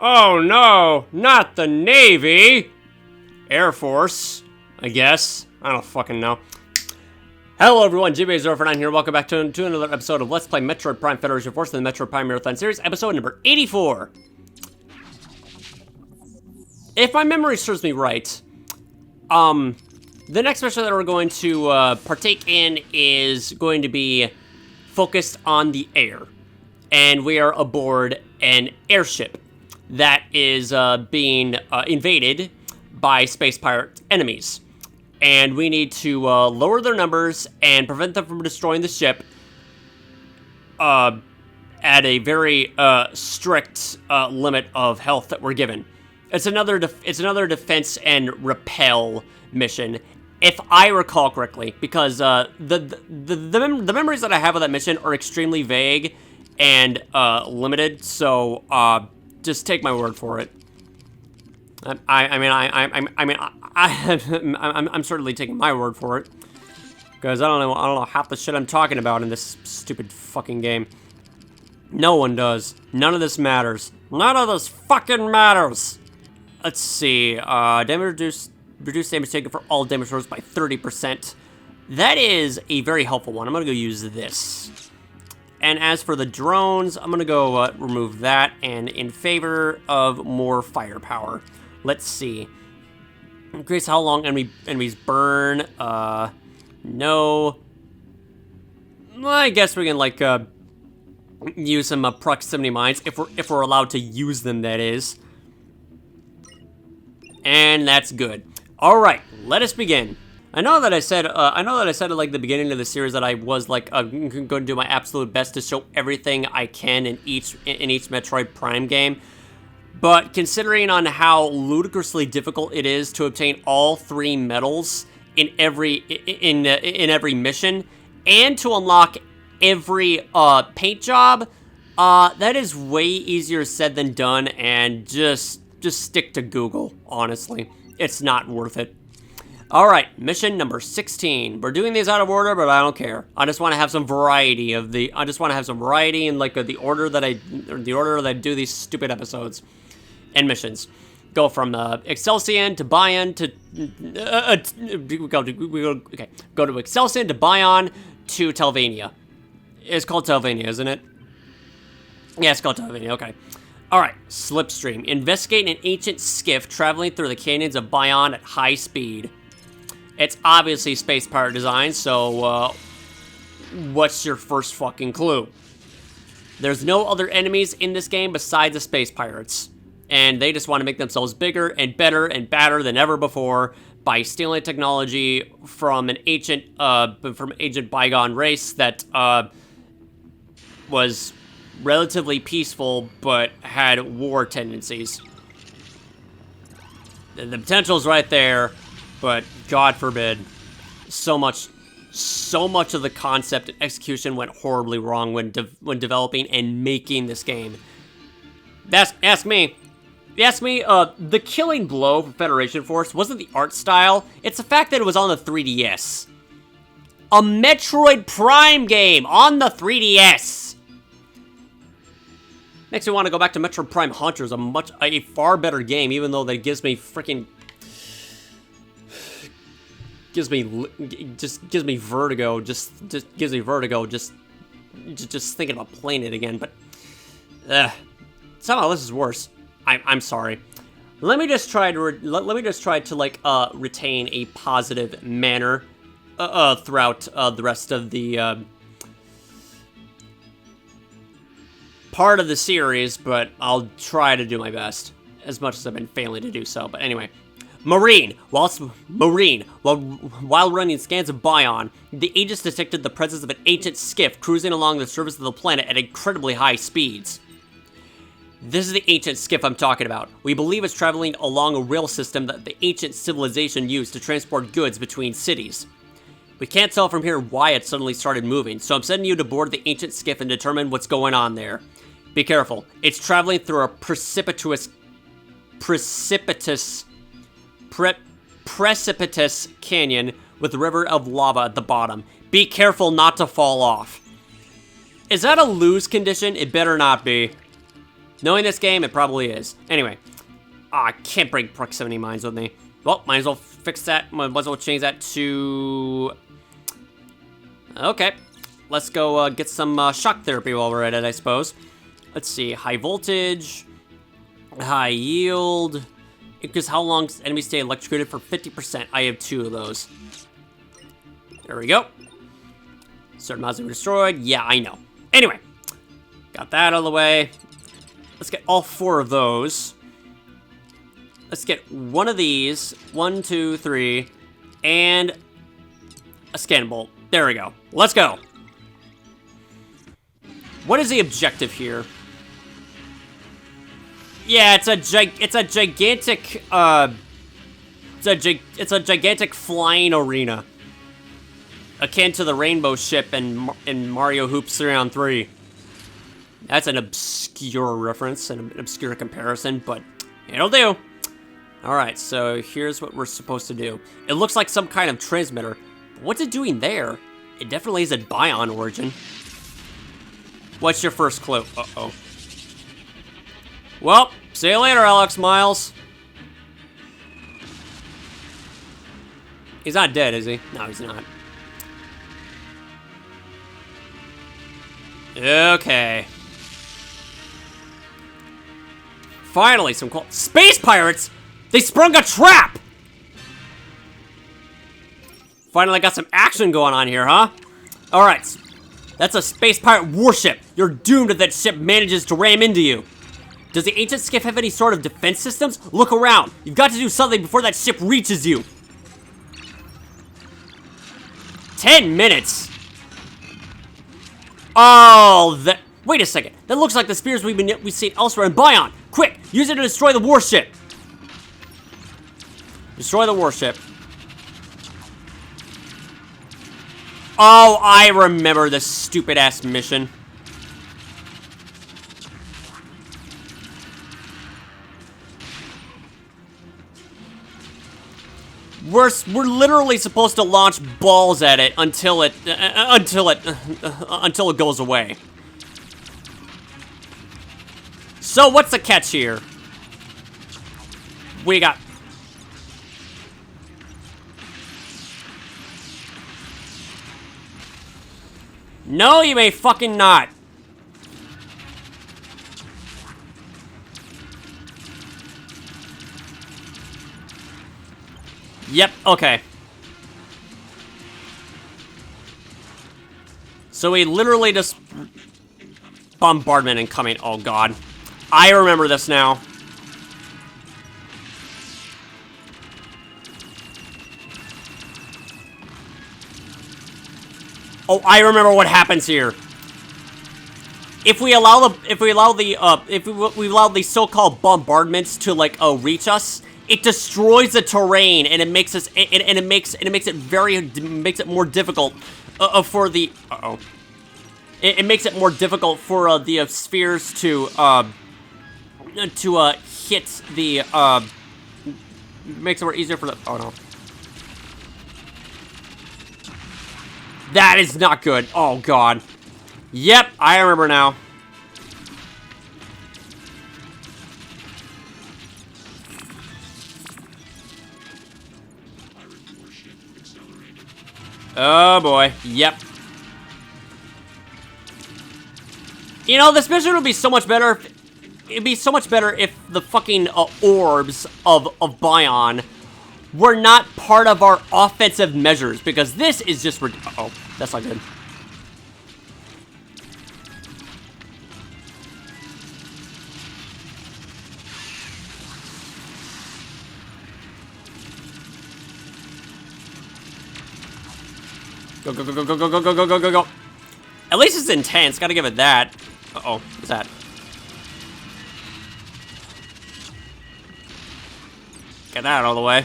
Oh no, not the Navy! Air Force, I guess. I don't fucking know. Hello everyone, JB09 here. Welcome back to another episode of Let's Play Metroid Prime Federation Force in the Metroid Prime Marathon series, episode number 84. If my memory serves me right, the next mission that we're going to partake in is going to be focused on the air. And we are aboard an airship that is being invaded by space pirate enemies. And we need to lower their numbers and prevent them from destroying the ship at a very strict limit of health that we're given. It's another defense and repel mission, if I recall correctly, because the memories that I have of that mission are extremely vague and limited. So just take my word for it. I'm certainly taking my word for it, because I don't know half the shit I'm talking about in this stupid fucking game. No one does. None of this matters. None of this fucking matters. Let's see. Reduce damage taken for all damage rolls by 30%. That is a very helpful one. I'm gonna go use this. And as for the drones, I'm gonna go remove that, and in favor of more firepower. Let's see. Increase how long enemies burn. No. I guess we can like use some proximity mines if we're allowed to use them. That is. And that's good. All right, let us begin. I know that I said at like the beginning of the series that I was like going to do my absolute best to show everything I can in each Metroid Prime game. But considering on how ludicrously difficult it is to obtain all 3 medals in every mission, and to unlock every paint job, that is way easier said than done. And just stick to Google. Honestly, it's not worth it. All right, mission number 16. We're doing these out of order, but I don't care. I just want to have some variety in like the order that I do these stupid episodes and missions. Go from Eggstraction to Bion to go to Eggstraction to Bion to Telvania. It's called Telvania, isn't it? Yeah, it's called Telvania. Okay. All right. Slipstream. Investigate an ancient skiff traveling through the canyons of Bion at high speed. It's obviously space pirate design, so what's your first fucking clue? There's no other enemies in this game besides the space pirates. And they just want to make themselves bigger and better and badder than ever before by stealing technology from an ancient bygone race that was relatively peaceful but had war tendencies. The potential's right there, but God forbid, so much of the concept and execution went horribly wrong when developing and making this game. Ask me. The killing blow for Federation Force wasn't the art style, it's the fact that it was on the 3DS. A Metroid Prime game on the 3DS! Makes me want to go back to Metroid Prime Hunters, a far better game, even though that gives me vertigo, just thinking about playing it again, but somehow this is worse. I'm sorry. Let me just try to like retain a positive manner throughout the rest of the part of the series, but I'll try to do my best as much as I've been failing to do so. But anyway, Marine. While running scans of Bion, the agents detected the presence of an ancient skiff cruising along the surface of the planet at incredibly high speeds. This is the ancient skiff I'm talking about. We believe it's traveling along a rail system that the ancient civilization used to transport goods between cities. We can't tell from here why it suddenly started moving, so I'm sending you to board the ancient skiff and determine what's going on there. Be careful. It's traveling through a precipitous canyon with a river of lava at the bottom. Be careful not to fall off. Is that a lose condition? It better not be. Knowing this game, it probably is. Anyway. I can't bring proximity mines with me. Well, might as well fix that. Might as well change that to... Okay. Let's go get some shock therapy while we're at it, I suppose. Let's see. High voltage. High yield. Because how long does enemies stay electrocuted for 50%? I have 2 of those. There we go. Certain mods are destroyed. Yeah, I know. Anyway. Got that out of the way. Let's get all 4 of those. Let's get 1 of these. 1, 2, 3. And a scan bolt. There we go. Let's go. What is the objective here? Yeah, it's a gigantic it's a gigantic flying arena, akin to the rainbow ship in Mario Hoops 3-on-3. That's an obscure reference and an obscure comparison, but it'll do. All right, so here's what we're supposed to do. It looks like some kind of transmitter. But what's it doing there? It definitely is a Bion origin. What's your first clue? Uh-oh. Well, see you later, Alex Miles. He's not dead, is he? No, he's not. Okay. Finally, some cool... Space pirates! They sprung a trap! Finally got some action going on here, huh? Alright. That's a space pirate warship. You're doomed if that ship manages to ram into you. Does the ancient skiff have any sort of defense systems? Look around. You've got to do something before that ship reaches you. 10 minutes? Oh, that... Wait a second. That looks like the spears we've seen elsewhere in Bion. Quick, use it to destroy the warship. Destroy the warship. Oh, I remember this stupid-ass mission. We're literally supposed to launch balls at it until it goes away. So what's the catch here? We got... No, you may fucking not. Yep, okay. So we literally just... Bombardment incoming. Oh, God. I remember this now. Oh, I remember what happens here. If we allow the so-called bombardments to like reach us, it destroys the terrain and it makes us it makes it more difficult for the it makes it more difficult for the spheres to hit the makes it more easier for the no. That is not good. Oh, God. Yep, I remember now. Oh, boy. Yep. You know, this mission would be so much better it'd be so much better if the fucking orbs of Bion were not part of our offensive measures, because this is just uh-oh, that's not good. Go, go, go, go, go, go, go, go, go, go, go. At least it's intense, gotta give it that. Uh-oh, what's that? Get that out of the way.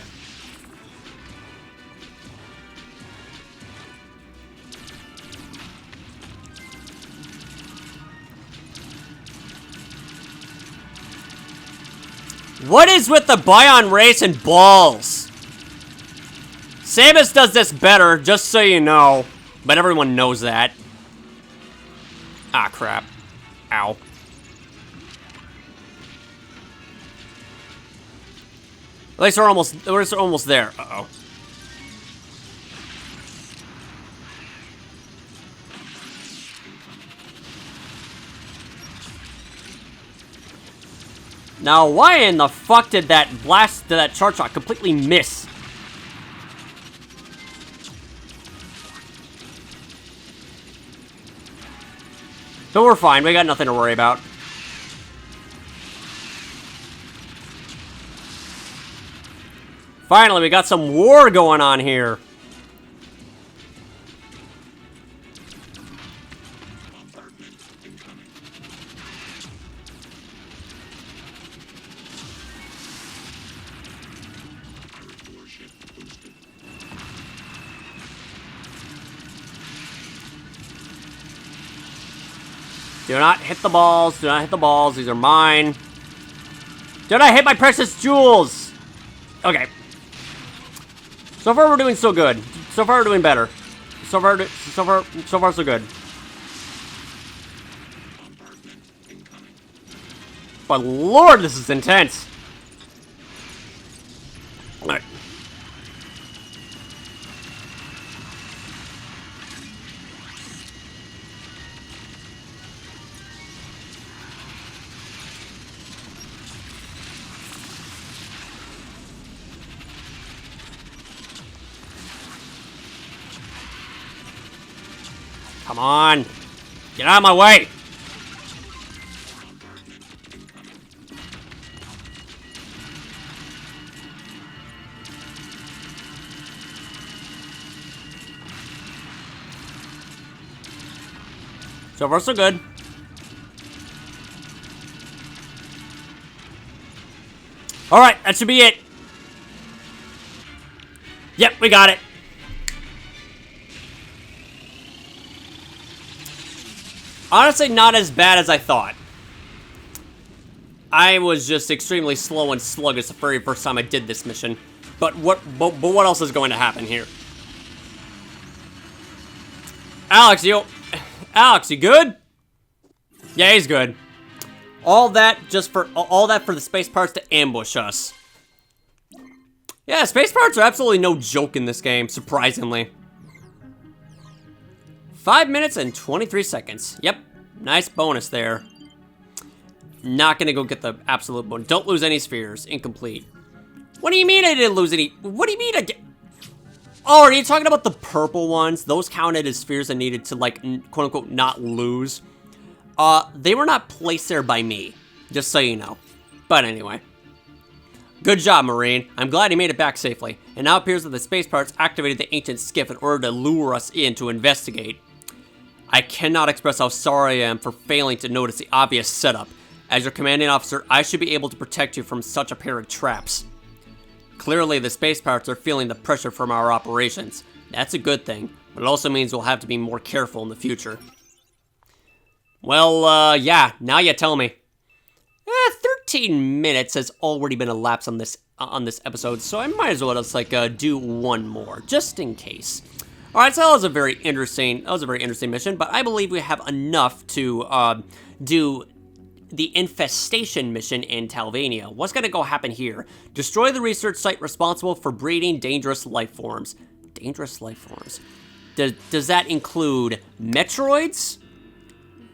What is with the Bion race and balls? Samus does this better, just so you know. But everyone knows that. Ah, crap. Ow. At least we're almost there. Uh-oh. Now, why in the fuck did that charge shot completely miss? But we're fine. We got nothing to worry about. Finally, we got some war going on here. Do not hit the balls. Do not hit the balls. These are mine. Do not hit my precious jewels. Okay. So far, we're doing so good. So far, we're doing better. So far, so good. But Lord, this is intense. All right. Come on. Get out of my way. So far, so good. All right, that should be it. Yep, we got it. Honestly, not as bad as I thought. I was just extremely slow and sluggish the very first time I did this mission. But what else is going to happen here? Alex, you good? Yeah, he's good. All that for the space parts to ambush us. Yeah, space parts are absolutely no joke in this game, surprisingly. 5 minutes and 23 seconds. Yep, nice bonus there. Not gonna go get the absolute bonus. Don't lose any spheres. Incomplete. What do you mean I didn't lose any? What do you mean I did? Oh, are you talking about the purple ones? Those counted as spheres I needed to, like, quote unquote, not lose. They were not placed there by me, just so you know. But anyway. Good job, Marine. I'm glad he made it back safely. It now appears that the space parts activated the ancient skiff in order to lure us in to investigate. I cannot express how sorry I am for failing to notice the obvious setup. As your commanding officer, I should be able to protect you from such apparent traps. Clearly, the space pirates are feeling the pressure from our operations. That's a good thing, but it also means we'll have to be more careful in the future. Well, yeah, now you tell me. 13 minutes has already been elapsed on this episode, so I might as well just, like, do one more, just in case. Alright, so that was a very interesting mission, but I believe we have enough to, do the infestation mission in Talvania. What's gonna go happen here? Destroy the research site responsible for breeding dangerous life forms. Dangerous life forms. Does that include Metroids?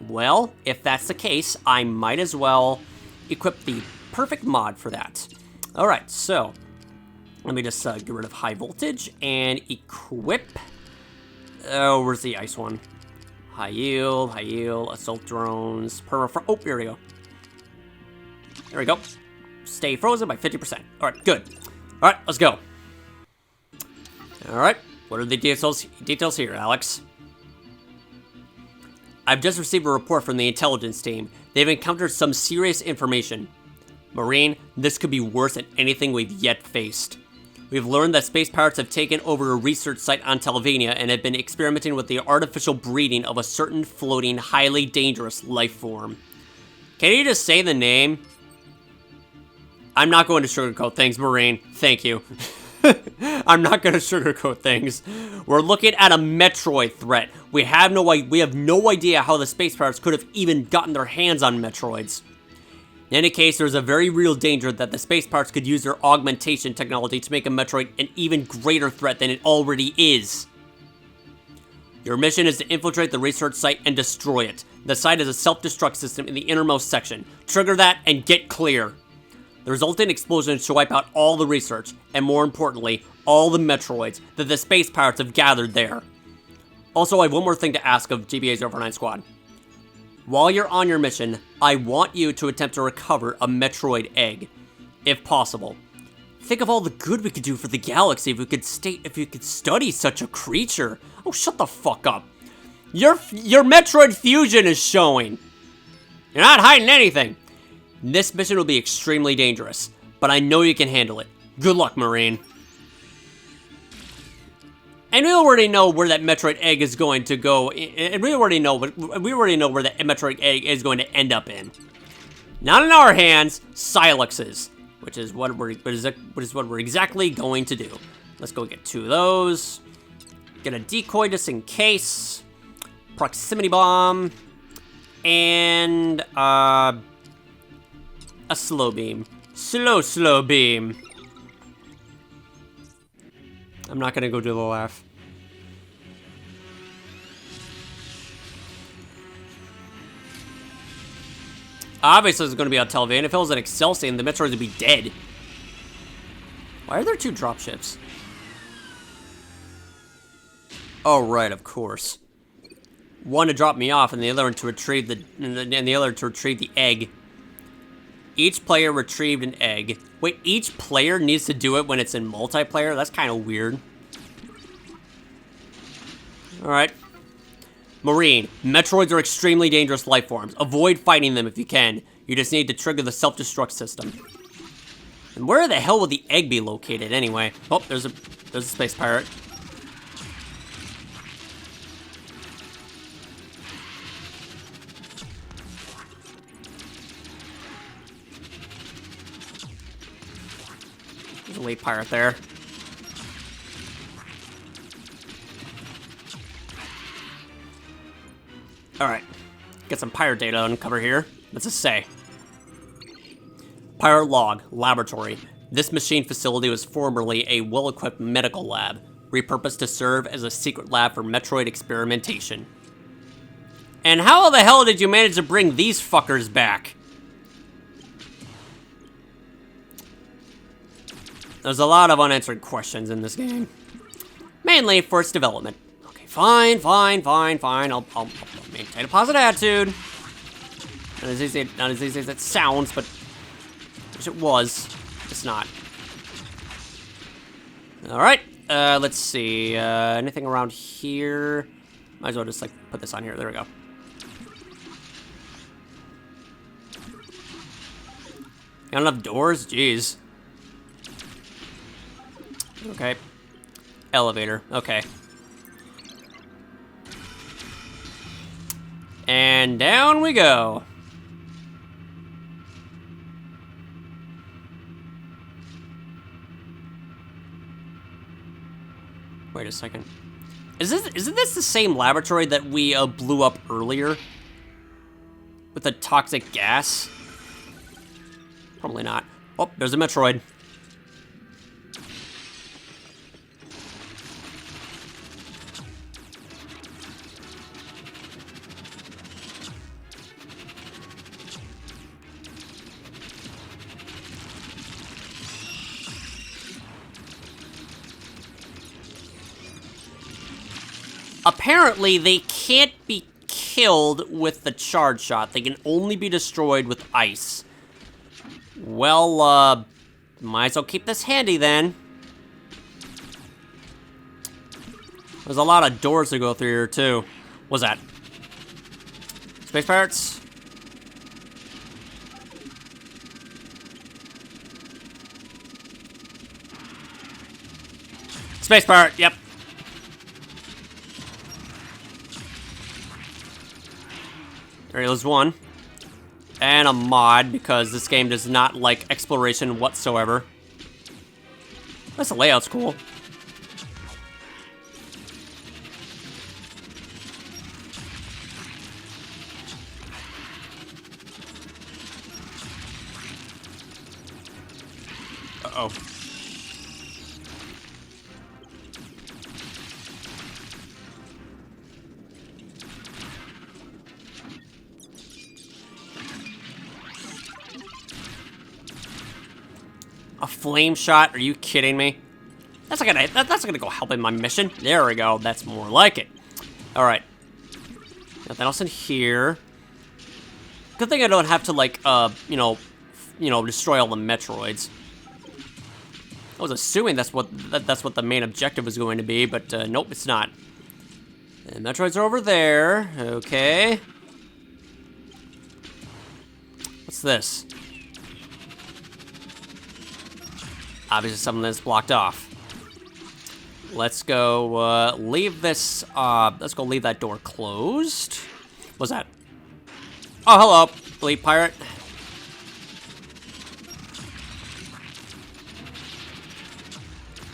Well, if that's the case, I might as well equip the perfect mod for that. Alright, so let me just get rid of high voltage and equip. Oh, where's the ice one? High yield, assault drones, oh, here we go. There we go. Stay frozen by 50%. Alright, good. Alright, let's go. Alright, what are the details here, Alex? I've just received a report from the intelligence team. They've encountered some serious information. Marine, this could be worse than anything we've yet faced. We've learned that space pirates have taken over a research site on Talvania and have been experimenting with the artificial breeding of a certain floating, highly dangerous life form. Can you just say the name? I'm not going to sugarcoat things, Marine. Thank you. I'm not going to sugarcoat things. We're looking at a Metroid threat. We have no idea how the space pirates could have even gotten their hands on Metroids. In any case, there's a very real danger that the space pirates could use their augmentation technology to make a Metroid an even greater threat than it already is. Your mission is to infiltrate the research site and destroy it. The site has a self-destruct system in the innermost section. Trigger that and get clear. The resulting explosion should wipe out all the research, and more importantly, all the Metroids that the space pirates have gathered there. Also, I have one more thing to ask of GBA 049 Squad. While you're on your mission, I want you to attempt to recover a Metroid egg, if possible. Think of all the good we could do for the galaxy if we could study such a creature. Oh, shut the fuck up. Your Metroid fusion is showing. You're not hiding anything. This mission will be extremely dangerous, but I know you can handle it. Good luck, Marine. And we already know where that Metroid egg is going to go, and we already know where that Metroid egg is going to end up in. Not in our hands, Silex's, which is what we're exactly going to do. Let's go get 2 of those. Get a decoy just in case. Proximity bomb. And a slow beam. Slow beam. I'm not gonna go do the laugh. Obviously, it's gonna be on Telvian. If it was an Excelsior, the Metroids would be dead. Why are there 2 dropships? Oh, right, of course. One to drop me off, and the other one to retrieve the egg. Each player retrieved an egg. Wait, each player needs to do it when it's in multiplayer? That's kind of weird. Alright. Marine, Metroids are extremely dangerous life forms. Avoid fighting them if you can. You just need to trigger the self-destruct system. And where the hell would the egg be located anyway? Oh, there's a space pirate. There's a late pirate there. Alright. Get some pirate data to uncover here. What's it say? Pirate log, laboratory. This machine facility was formerly a well-equipped medical lab, repurposed to serve as a secret lab for Metroid experimentation. And how the hell did you manage to bring these fuckers back? There's a lot of unanswered questions in this game. Mainly for its development. Okay, fine. I'll maintain a positive attitude. Not as easy as it sounds, but I wish it was. It's not. Alright, let's see. Anything around here? Might as well just, like, put this on here. There we go. Got enough doors? Jeez. Okay. Elevator. Okay. And down we go. Wait a second. Isn't this the same laboratory that we blew up earlier? With the toxic gas? Probably not. Oh, there's a Metroid. Apparently, they can't be killed with the charge shot. They can only be destroyed with ice. Well, might as well keep this handy then. There's a lot of doors to go through here, too. What's that? Space pirates? Space pirate, yep. There was one. And a mod, because this game does not like exploration whatsoever. Plus the layout's cool. Uh-oh. A flame shot? Are you kidding me? That's not gonna go help in my mission. There we go. That's more like it. All right. Nothing else in here. Good thing I don't have to like, destroy all the Metroids. I was assuming that's what the main objective was going to be, but nope, it's not. And Metroids are over there. Okay. What's this? Obviously something that's blocked off. Let's go leave this, let's go leave that door closed. What's that? Oh, hello, Bleed Pirate.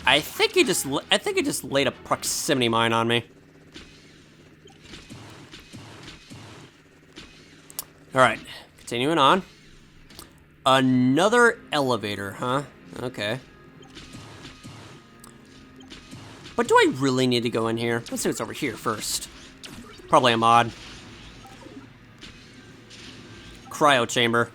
I think he just laid a proximity mine on me. All right, continuing on. Another elevator, huh? Okay. But do I really need to go in here? Let's see what's over here first. Probably a mod. Cryo chamber.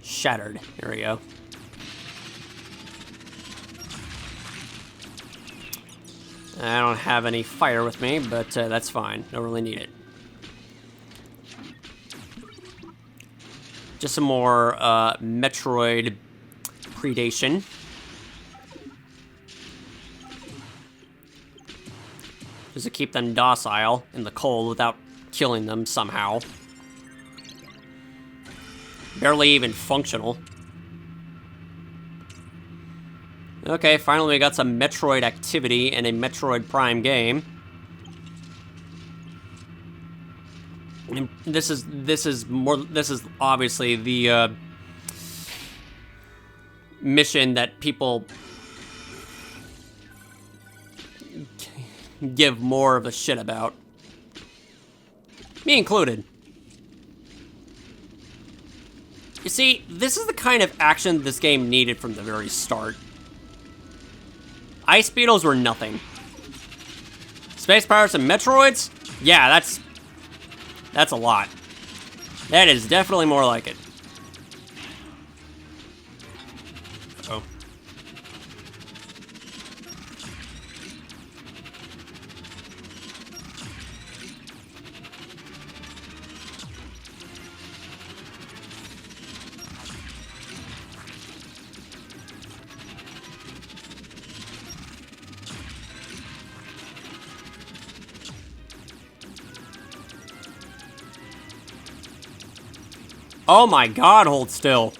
Shattered. There we go. I don't have any fire with me, but that's fine. Don't really need it. Just some more Metroid predation. Just to keep them docile in the cold without killing them somehow. Barely even functional. Okay, finally we got some Metroid activity in a Metroid Prime game. And this is obviously the mission that people give more of a shit about. Me included. You see, this is the kind of action this game needed from the very start. Ice Beetles were nothing. Space Pirates and Metroids? Yeah, that's a lot. That is definitely more like it. Uh-oh. Oh my god, hold still.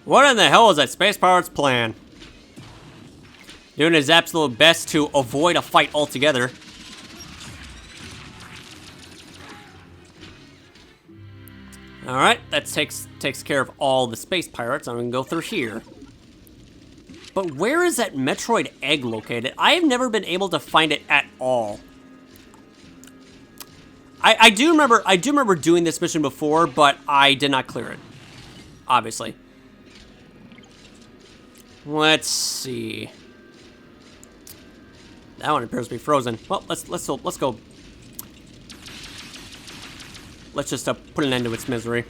What in the hell is that Space Pirate's plan? Doing his absolute best to avoid a fight altogether. Alright, that takes care of all the Space Pirates. I'm gonna go through here. But where is that Metroid egg located? I have never been able to find it at all. I do remember doing this mission before, but I did not clear it. Obviously. Let's see. That one appears to be frozen. Well, let's go. Let's just put an end to its misery.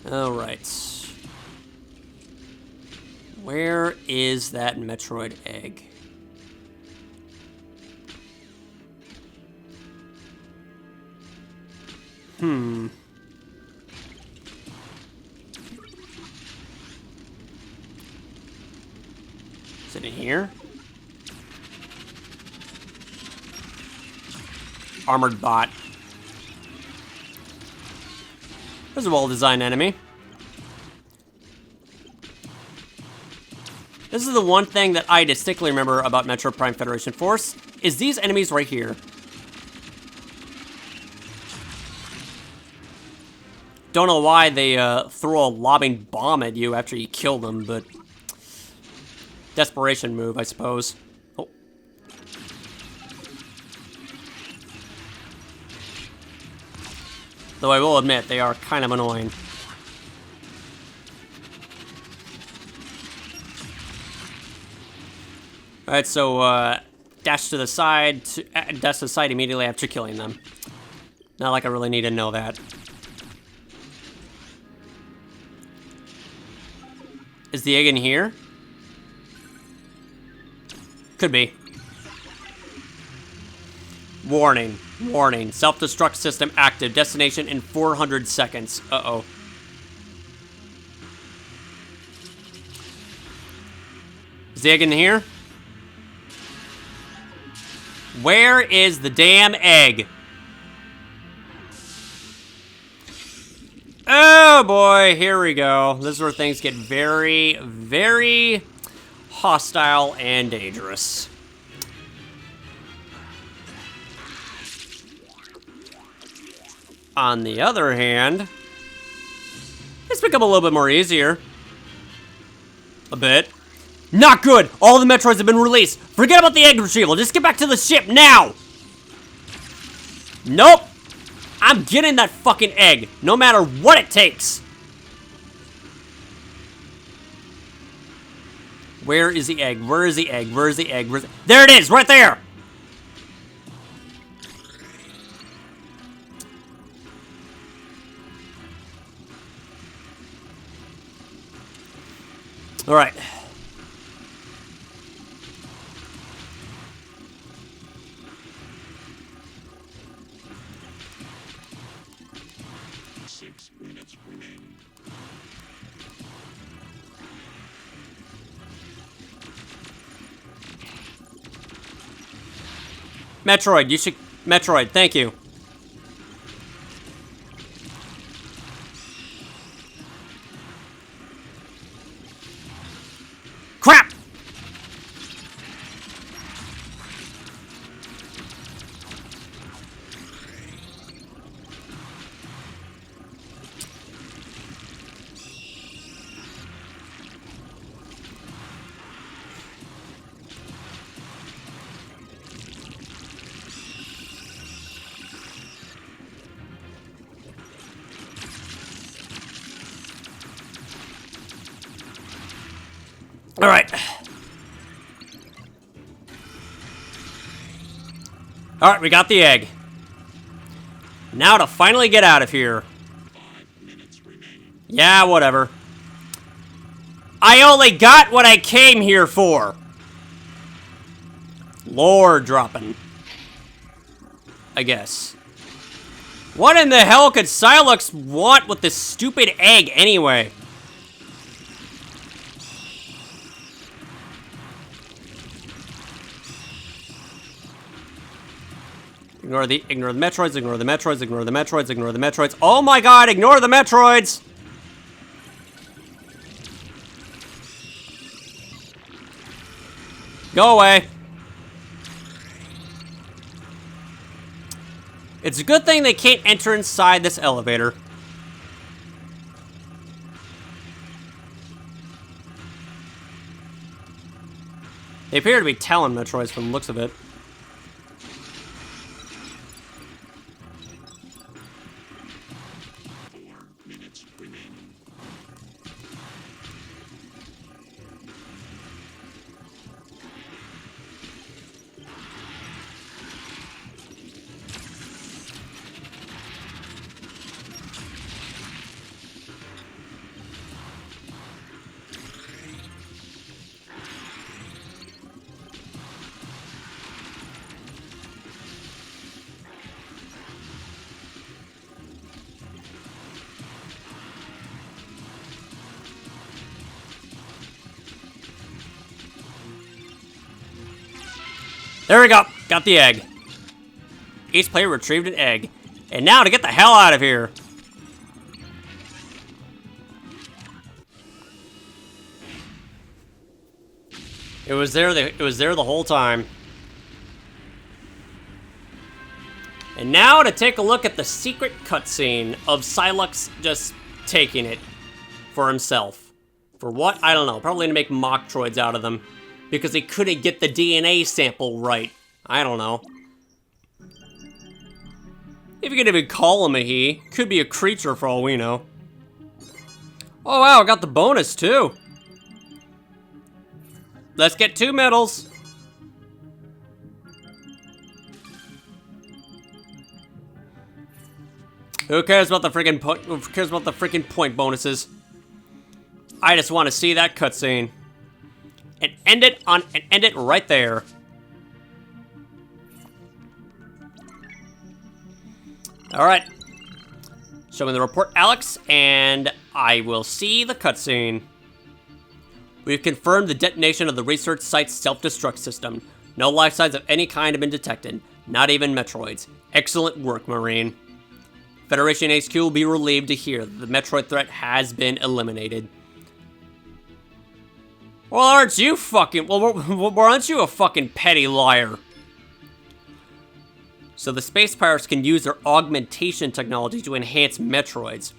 All right. Where is that Metroid egg? Is it in here? Armored bot. There's a well-designed enemy. This is the one thing that I distinctly remember about Metroid Prime Federation Force, is these enemies right here. don't know why they throw a lobbing bomb at you after you kill them, but desperation move, I suppose. Oh. Though I will admit, they are kind of annoying. Alright, so, dash to the side, dash to the side immediately after killing them. Not like I really need to know that. Is the egg in here? Could be. Warning. Warning. Self-destruct system active. Destination in 400 seconds. Uh-oh. Is the egg in here? Where is the damn egg? Oh boy, here we go. This is where things get very, very hostile and dangerous. On the other hand, it's become a little bit more easier. A bit. Not good! All the Metroids have been released! Forget about the egg retrieval! Just get back to the ship now! Nope! I'm getting that fucking egg, no matter what it takes! Where is the egg? Where is the egg? Where is the egg? Where's the... There it is! Right there! Alright. Metroid, you should... Metroid, thank you. Crap! All right. All right, we got the egg. Now to finally get out of here. Yeah, whatever. I only got what I came here for. Lore dropping. I guess. What in the hell could Silux want with this stupid egg anyway? Ignore the Metroids, ignore the Metroids, ignore the Metroids, ignore the Metroids. Oh my god, ignore the Metroids! Go away. It's a good thing they can't enter inside this elevator. They appear to be Talon Metroids from the looks of it. There we go. Got the egg. Each player retrieved an egg. And now to get the hell out of here. It was there the whole time. And now to take a look at the secret cutscene of Silux just taking it for himself. For what? I don't know. Probably to make Metroids out of them. Because he couldn't get the DNA sample right. I don't know. If you could even call him a he. Could be a creature for all we know. Oh wow, I got the bonus too. Let's get 2 medals. Who cares about the freaking point? Who cares about the freaking point bonuses? I just want to see that cutscene and end it right there. All right. Show me the report, Alex, and I will see the cutscene. We've confirmed the detonation of the research site's self-destruct system. No life signs of any kind have been detected, not even Metroids. Excellent work, Marine. Federation HQ will be relieved to hear that the Metroid threat has been eliminated. Well, aren't you fucking... Well, aren't you a fucking petty liar? So the space pirates can use their augmentation technology to enhance Metroids.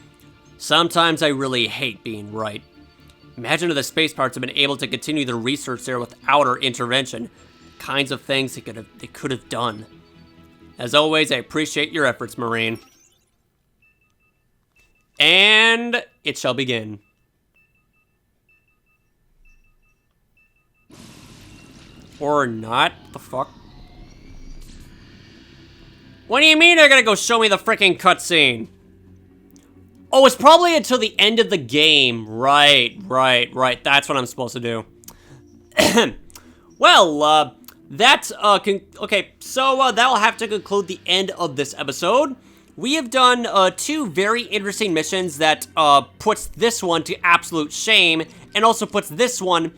Sometimes I really hate being right. Imagine if the space pirates have been able to continue their research there without our intervention. The kinds of things they could have done. As always, I appreciate your efforts, Marine. And it shall begin. Or not? What the fuck? What do you mean they're gonna go show me the freaking cutscene? Oh, it's probably until the end of the game. Right. That's what I'm supposed to do. Well, that's, okay, so that'll have to conclude the end of this episode. We have done 2 very interesting missions that puts this one to absolute shame, and also puts this one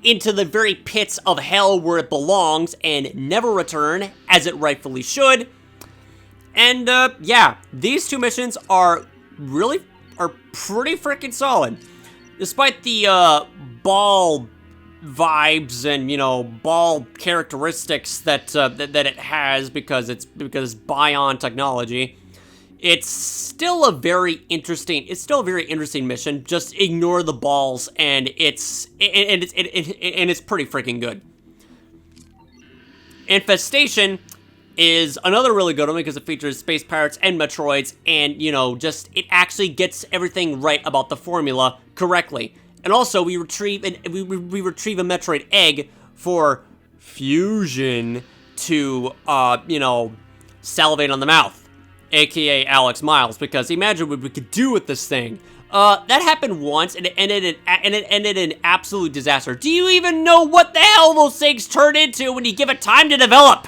into the very pits of hell where it belongs and never return, as it rightfully should. And yeah, these 2 missions are pretty freaking solid, despite the ball vibes and, you know, ball characteristics that it has because it's Bion technology. It's still a very interesting mission. Just ignore the balls, and it's pretty freaking good. Infestation is another really good one because it features space pirates and Metroids, and, you know, just it actually gets everything right about the formula correctly. And also, we retrieve a Metroid egg for fusion to, you know, salivate on the mouth, aka Alex Miles. Because imagine what we could do with this thing. That happened once, and it ended in absolute disaster. Do you even know what the hell those things turn into when you give it time to develop?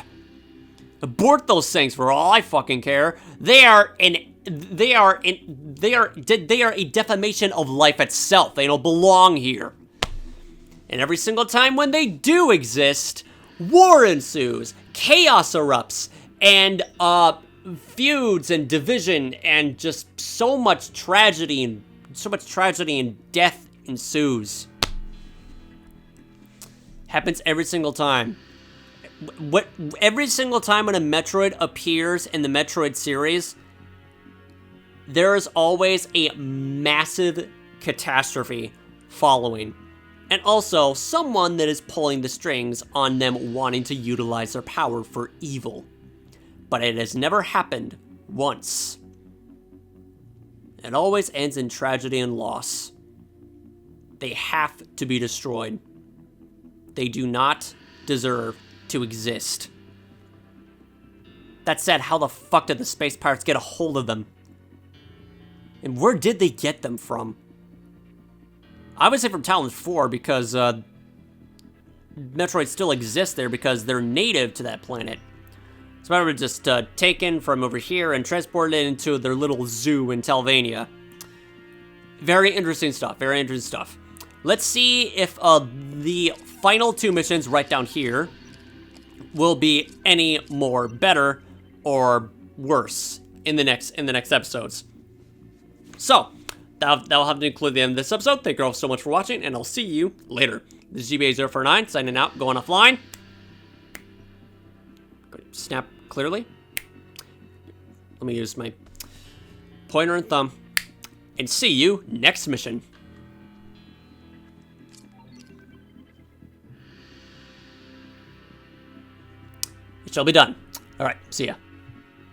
Abort those things for all I fucking care. They are a defamation of life itself. They don't belong here. And every single time when they do exist, war ensues, chaos erupts, and feuds and division, and just so much tragedy and death ensues. Happens every single time. Every single time when a Metroid appears in the Metroid series, there is always a massive catastrophe following. And also, someone that is pulling the strings on them wanting to utilize their power for evil. But it has never happened once. It always ends in tragedy and loss. They have to be destroyed. They do not deserve to exist. That said, how the fuck did the space pirates get a hold of them? And where did they get them from? Obviously from Talon 4, because Metroid still exists there because they're native to that planet. So they were just taken from over here and transported into their little zoo in Talvania. Very interesting stuff, very interesting stuff. Let's see if the final 2 missions right down here will be any more better or worse in the next episodes. So, that'll have to include the end of this episode. Thank you all so much for watching, and I'll see you later. This is GBA049, signing out, going offline. Snap clearly. Let me use my pointer and thumb. And see you next mission. It shall be done. All right, see ya.